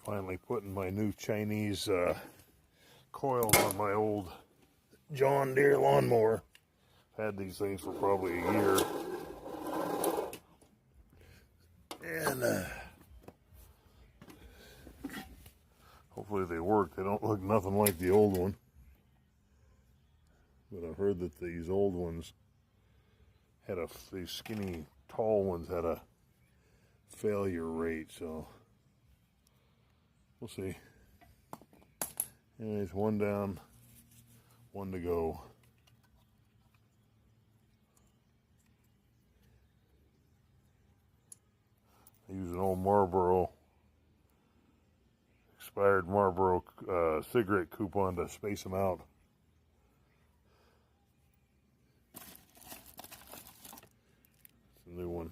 Finally putting my new Chinese coils on my old John Deere lawnmower. Had these things for probably a year. And hopefully they work. They don't look nothing like the old one. But I've heard that these old ones had these skinny, tall ones had a failure rate, so we'll see. Anyways, one down, one to go. I use an old Marlboro, expired Marlboro cigarette coupon to space them out. It's a new one.